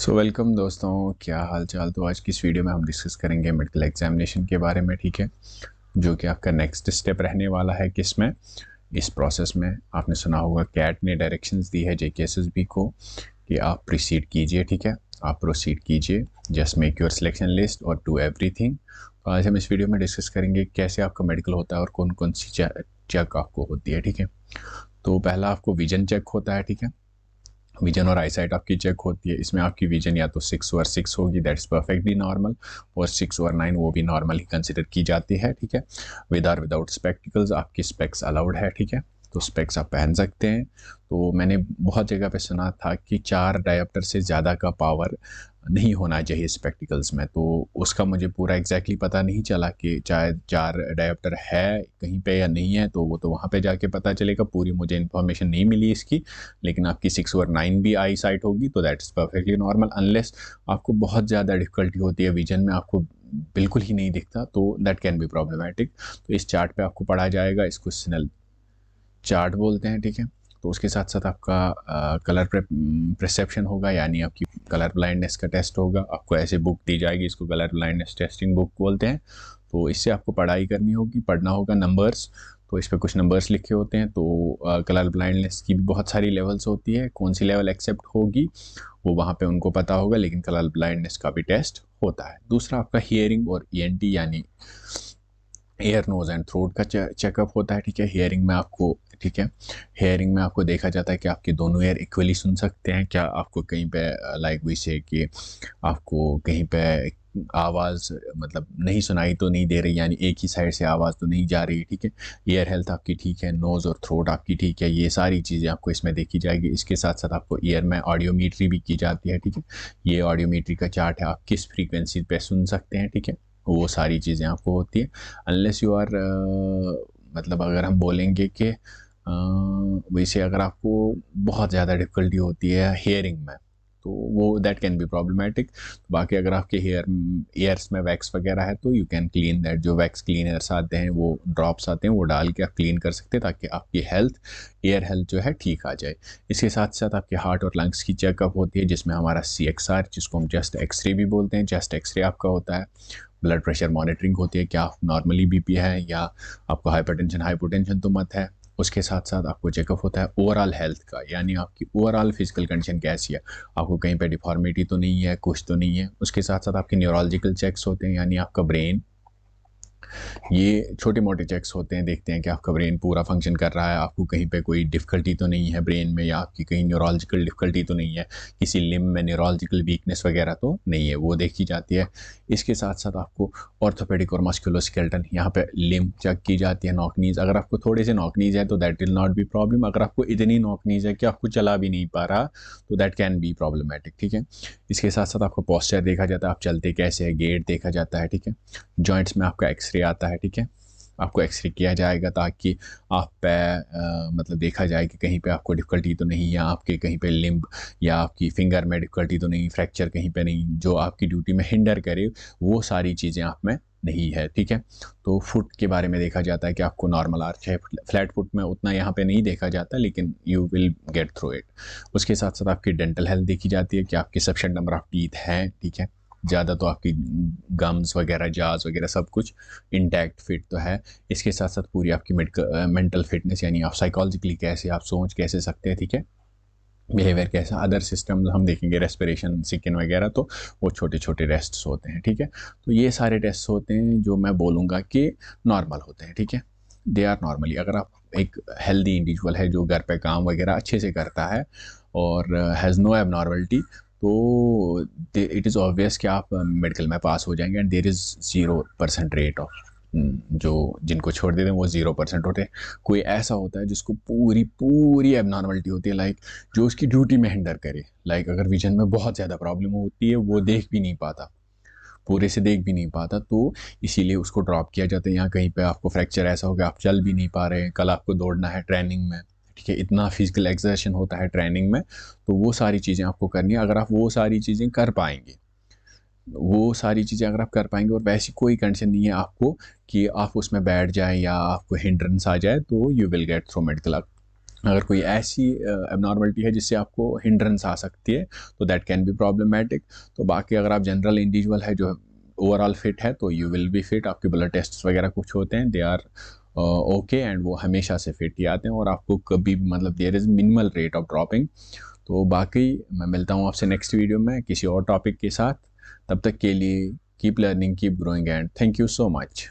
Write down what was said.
Welcome दोस्तों, क्या हाल चाल। तो आज की इस वीडियो में हम डिस्कस करेंगे मेडिकल एग्जामिनेशन के बारे में, ठीक है, जो कि आपका नेक्स्ट स्टेप रहने वाला है। किसमें? इस प्रोसेस में आपने सुना होगा कैट ने डायरेक्शंस दी है जेकेएसएसबी को कि आप प्रोसीड कीजिए, ठीक है, आप प्रोसीड कीजिए, just make your selection list और डू एवरीथिंग। तो आज हम इस वीडियो में डिस्कस करेंगे कैसे आपका मेडिकल होता है और कौन कौन सी चेक आपको होती है, ठीक है। तो पहला आपको विजन चेक होता है, ठीक है, विजन और आईसाइट आपकी चेक होती है। इसमें आपकी विजन या तो 6/6 होगी, दैट्स परफेक्टली नॉर्मल, और 6/9 वो भी नॉर्मल ही कंसिडर की जाती है, ठीक है। विद और विदाउट स्पेक्टिकल्स आपकी स्पेक्स अलाउड है, ठीक है, तो स्पेक्स आप पहन सकते हैं। तो मैंने बहुत जगह पे सुना था कि 4 डायोप्टर से ज़्यादा का पावर नहीं होना चाहिए स्पेक्टिकल्स में, तो उसका मुझे पूरा एग्जैक्टली पता नहीं चला कि चाहे 4 डायोप्टर है कहीं पे या नहीं है, तो वो तो वहाँ पे जाके पता चलेगा। पूरी मुझे इन्फॉर्मेशन नहीं मिली इसकी, लेकिन आपकी 6/9 भी आई साइट होगी तो that is perfectly normal. Unless आपको बहुत ज़्यादा डिफिकल्टी होती है विजन में, आपको बिल्कुल ही नहीं दिखता, तो दैट कैन बी प्रॉब्लमेटिक। तो इस चार्ट पे आपको पढ़ा जाएगा, इसको स्नेल चार्ट बोलते हैं, ठीक है। तो उसके साथ साथ आपका कलर परसेप्शन होगा, यानी आपकी कलर ब्लाइंडनेस का टेस्ट होगा। आपको ऐसे बुक दी जाएगी, इसको कलर ब्लाइंडनेस टेस्टिंग बुक बोलते हैं। तो इससे आपको पढ़ाई करनी होगी, पढ़ना होगा नंबर्स। तो इस पर कुछ नंबर्स लिखे होते हैं। तो कलर ब्लाइंडनेस की भी बहुत सारी लेवल्स होती है, कौन सी लेवल एक्सेप्ट होगी वो वहाँ पे उनको पता होगा, लेकिन कलर ब्लाइंडनेस का भी टेस्ट होता है। दूसरा आपका हियरिंग और ईएनटी यानी एयर नोज एंड थ्रोट का चेकअप होता है, ठीक है। हियरिंग में आपको, ठीक है, हियरिंग में आपको देखा जाता है कि आपके दोनों ईयर इक्वली सुन सकते हैं क्या, आपको कहीं पे लाइक वैसे कि आपको कहीं पे आवाज़ मतलब नहीं सुनाई तो नहीं दे रही, यानी एक ही साइड से आवाज़ तो नहीं जा रही, ठीक है। ईयर हेल्थ आपकी ठीक है, नोज़ और थ्रोट आपकी ठीक है, ये सारी चीज़ें आपको इसमें देखी जाएगी। इसके साथ साथ आपको ईयर में ऑडियोमीट्री भी की जाती है, ठीक है। ये ऑडियोमीट्री का चार्ट है, आप किस फ्रीक्वेंसी पे सुन सकते हैं, ठीक है, वो सारी चीज़ें आपको होती है। अनलेस यू आर मतलब अगर हम बोलेंगे कि वैसे अगर आपको बहुत ज़्यादा डिफ़िकल्टी होती है हेयरिंग में, तो वो दैट कैन बी प्रॉब्लमेटिक। बाकी अगर आपके ईयर्स में वैक्स वगैरह है तो यू कैन क्लीन दैट। जो वैक्स क्लीनर्स आते हैं, वो ड्रॉप्स आते हैं, वो डाल के आप क्लीन कर सकते हैं ताकि आपकी हेल्थ, ईयर हेल्थ जो है ठीक आ जाए। इसके साथ साथ आपके हार्ट और लंग्स की चेकअप होती है, जिसमें हमारा CXR, जिसको हम चेस्ट एक्सरे भी बोलते हैं, चेस्ट एक्सरे आपका होता है। ब्लड प्रेशर मॉनिटरिंग होती है, क्या नॉर्मली बीपी है या आपको हाइपरटेंशन हाइपोटेंशन तो मत है। उसके साथ साथ आपको चेकअप होता है ओवरऑल हेल्थ का, यानी आपकी ओवरऑल फिजिकल कंडीशन कैसी है, आपको कहीं पे डिफॉर्मिटी तो नहीं है, कुछ तो नहीं है। उसके साथ साथ आपके न्यूरोलॉजिकल चेक्स होते हैं, यानी आपका ब्रेन, ये छोटे मोटे चेक्स होते हैं, देखते हैं कि आपका ब्रेन पूरा फंक्शन कर रहा है, आपको कहीं पे कोई डिफ़िकल्टी तो नहीं है ब्रेन में, या आपकी कहीं न्यूरोलॉजिकल डिफ़िकल्टी तो नहीं है, किसी लिम्ब में न्यूरोलॉजिकल वीकनेस वगैरह तो नहीं है, वो देखी जाती है। इसके साथ साथ आपको ऑर्थोपेडिक और मस्कुलोस्केलेटल, यहाँ पे लिम्ब चेक की जाती है। नॉक नीज, अगर आपको थोड़े से नॉक नीज है तो that will not be problem. अगर आपको इतनी नॉक नीज है कि आपको चला भी नहीं पा रहा, तो दैट कैन बी प्रॉब्लमेटिक, ठीक है। इसके साथ साथ आपको पोस्चर देखा जाता है, आप चलते कैसे है, गेट देखा जाता है, ठीक है। जॉइंट्स में आपका एक्सरे आता है, ठीक है, आपको एक्सरे किया जाएगा ताकि आप पे मतलब देखा जाए कि कहीं पे आपको डिफ़िकल्टी तो नहीं है, आपके कहीं पे लिम्ब या आपकी फिंगर में डिफ़िकल्टी तो नहीं, फ्रैक्चर कहीं पे नहीं जो आपकी ड्यूटी में हिंडर करे, वो सारी चीज़ें आप में नहीं है, ठीक है। तो फुट के बारे में देखा जाता है कि आपको नॉर्मल आर्च है, फ्लैट फुट में उतना यहाँ पे नहीं देखा जाता, लेकिन you will get through it. उसके साथ साथ आपकी डेंटल हेल्थ देखी जाती है कि आपके सफिशिएंट नंबर ऑफ टीथ हैं, ठीक है, ज़्यादा तो आपकी गम्स वगैरह, जाज वगैरह सब कुछ इंटैक्ट फिट तो है। इसके साथ साथ पूरी आपकी मेंटल फिटनेस, यानी आप साइकोलॉजिकली कैसे, आप सोच कैसे सकते हैं, ठीक है, बिहेवियर कैसा। अदर सिस्टम हम देखेंगे, रेस्पिरेशन, सिकिन वगैरह, तो वो छोटे छोटे टेस्ट्स होते हैं, ठीक है। तो ये सारे टेस्ट होते हैं जो मैं बोलूँगा कि नॉर्मल होते हैं, ठीक है, दे आर नॉर्मली। अगर आप एक हेल्दी इंडिविजुअल है जो घर पे काम वगैरह अच्छे से करता है और हैज़ नो एबनॉर्मलिटी, तो इट इज़ ऑब्वियस कि आप मेडिकल में पास हो जाएंगे। And there is 0% rate of जो जिनको छोड़ देते हैं वो 0% होते हैं। कोई ऐसा होता है जिसको पूरी पूरी एबनॉर्मलिटी होती है, लाइक जो उसकी ड्यूटी में हिंडर करे, लाइक अगर विजन में बहुत ज़्यादा प्रॉब्लम होती है, वो देख भी नहीं पाता, पूरे से देख भी नहीं पाता, तो इसीलिए उसको ड्रॉप किया जाता है। यहाँ कहीं पे आपको फ्रैक्चर ऐसा हो गया, आप चल भी नहीं पा रहे हैं, कल आपको दौड़ना है ट्रेनिंग में, ठीक है, इतना फिजिकल एक्सर्शन होता है ट्रेनिंग में, तो वो सारी चीज़ें आपको करनी है। अगर आप वो सारी चीज़ें कर पाएंगे, वो सारी चीज़ें अगर आप कर पाएंगे, और वैसी कोई कंडीशन नहीं है आपको कि आप उसमें बैठ जाएं या आपको हिंड्रेंस आ जाए, तो you will get through medical. अगर कोई ऐसी एबनॉर्मलिटी है जिससे आपको हिंड्रेंस आ सकती है तो दैट कैन बी प्रॉब्लमेटिक। तो बाकी अगर आप जनरल इंडिविजुअल है जो ओवरऑल फिट है तो यू विल बी फिट। आपके ब्लड टेस्ट वगैरह कुछ होते हैं, दे आर ओके एंड वो हमेशा से फिट ही आते हैं और आपको कभी मतलब there is minimal rate of dropping. तो बाकी मैं मिलता हूँ आपसे नेक्स्ट वीडियो में किसी और टॉपिक के साथ। तब तक के लिए keep learning, keep growing and thank you so much.